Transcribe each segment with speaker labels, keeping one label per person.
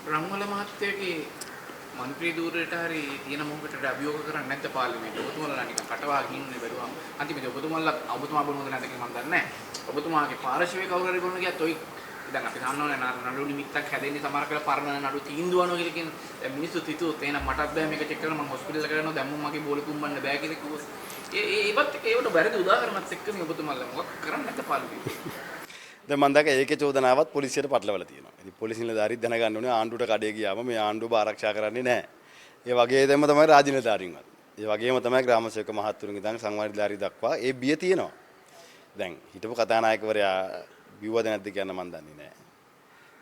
Speaker 1: රන්වල මහත්තයාගේ මන්ත්‍රී ධූරයට හරි තියෙන මොහොතට අභියෝග කරන්නේ නැද්ද පාර්ලිමේන්තුව? ඔබතුමාලා නිකන් කටවාගෙන ඉන්නේ බැලුවම අන්තිමේදී ඔබතුමා බොනවද නැද්ද කියලා මම දන්නේ නැහැ. ඔබතුමාගේ පාර්ශවයේ කවුරු හරි බොන්න ගියත් ඔයි දැන් අපි දන්නවනේ නඩු නිමිත්තක් හැදෙන්නේ සමහර කල පරණ නඩු තීන්දුව අනුව කියලා කියන දැන් මිනිස්සු හිතුවොත් එහෙනම් මටත් බෑ මේක චෙක් කරන්න මම හොස්පිටල් එකට යනවා දැන් මගේ බෝලේ කුම්බන්න බෑ කියලා කිව්වොත් ඒවට බැරිද උදාහරණයක් එක්කනේ ඔබතුමාලා මොකක් කරන්නේ නැද්ද පාර්ලිමේන්තුව?
Speaker 2: දැන් මම දැක්ක ඒකේ චෝදනාවත් පොලිසියට පටලවලා තියෙනවා. ඉතින් පොලිසිය නිලධාරීත් දැනගන්න ඕනේ ආණ්ඩුවට කඩේ ගියාම මේ ආණ්ඩුව ආරක්ෂා කරන්නේ නැහැ. ඒ වගේ දෙම තමයි රාජ්‍ය නිලධාරීන්වත්. ඒ වගේම තමයි ග්‍රාම සේවක මහත්තුරුන්ගේ ඉඳන් සංවාද නිලධාරී දක්වා ඒ බිය තියෙනවා. දැන් හිටපු කතානායකවරයා බිව්වද නැද්ද කියන්න මම දන්නේ නැහැ.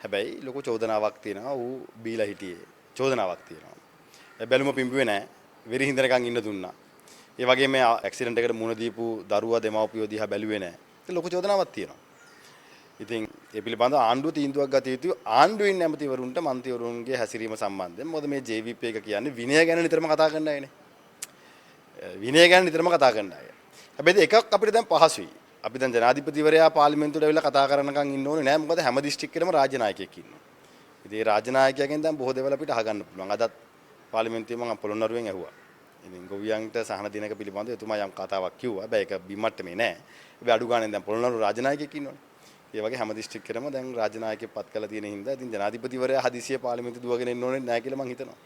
Speaker 2: හැබැයි ලොකු චෝදනාවක් තියෙනවා. ඌ බීලා හිටියේ. චෝදනාවක් තියෙනවා. ඒ බැලුම පිඹුවේ නැහැ. වෙරි හිඳනකන් ඉන්න දුන්නා. ඒ වගේම මේ ඇක්සිඩන්ට් එකට මුණ දීපු දරුවා දෙමව්පියෝ දිහා බැලුවේ නැහැ. ඒක ලොකු චෝදනාවක් තියෙනවා. ඉතින් ඒ පිළිබඳව ආණ්ඩුව තීන්දුවක් ගත යුතු ආණ්ඩුවේ ඉන්න ඇමතිවරුන්ට මන්ත්‍රීවරුන්ගේ හැසිරීම සම්බන්ධයෙන් මොකද මේ JVP එක කියන්නේ විනය ගැන නිතරම කතා කරන අයනේ. විනය ගැන නිතරම කතා කරන අය. හැබැයි එකක් අපිට දැන් පහසුයි. අපි දැන් ජනාධිපතිවරයා පාර්ලිමේන්තුවට ඇවිල්ලා කතා කරනකම් ඉන්න ඕනේ නෑ. මොකද හැම දිස්ත්‍රික්කෙටම රාජ්‍ය නායකයෙක් ඉන්නවා. ඉතින් ඒ රාජ්‍ය නායකයාගෙන් දැන් බොහෝ දේවල් අපිට අහගන්න පුළුවන්. අදත් පාර්ලිමේන්තුවේ මම පොළොන්නරුවෙන් ඇහුවා. ඉතින් ගොවියන්ට සහන දිනක පිළිබඳව එතුමා යම් කතාවක් කිව්වා. හැබැයි ඒක බිම්මට්ටමේ නෑ. හැබැයි අඩු ගානේ දැන් පොළොන්නරු රාජ්‍ය නායකයෙක් ඉන්නවනේ. ඒ වගේ හැම දිස්ත්‍රික්කෙටම දැන් රාජ්‍ය නායකයෙක් පත් කරලා තියෙන හින්දා ඉතින් ජනාධිපතිවරයා හදිසියෙ පාර්ලිමේන්තු දුවගෙන එන්න ඕනේ නැහැ කියලා මම හිතනවා.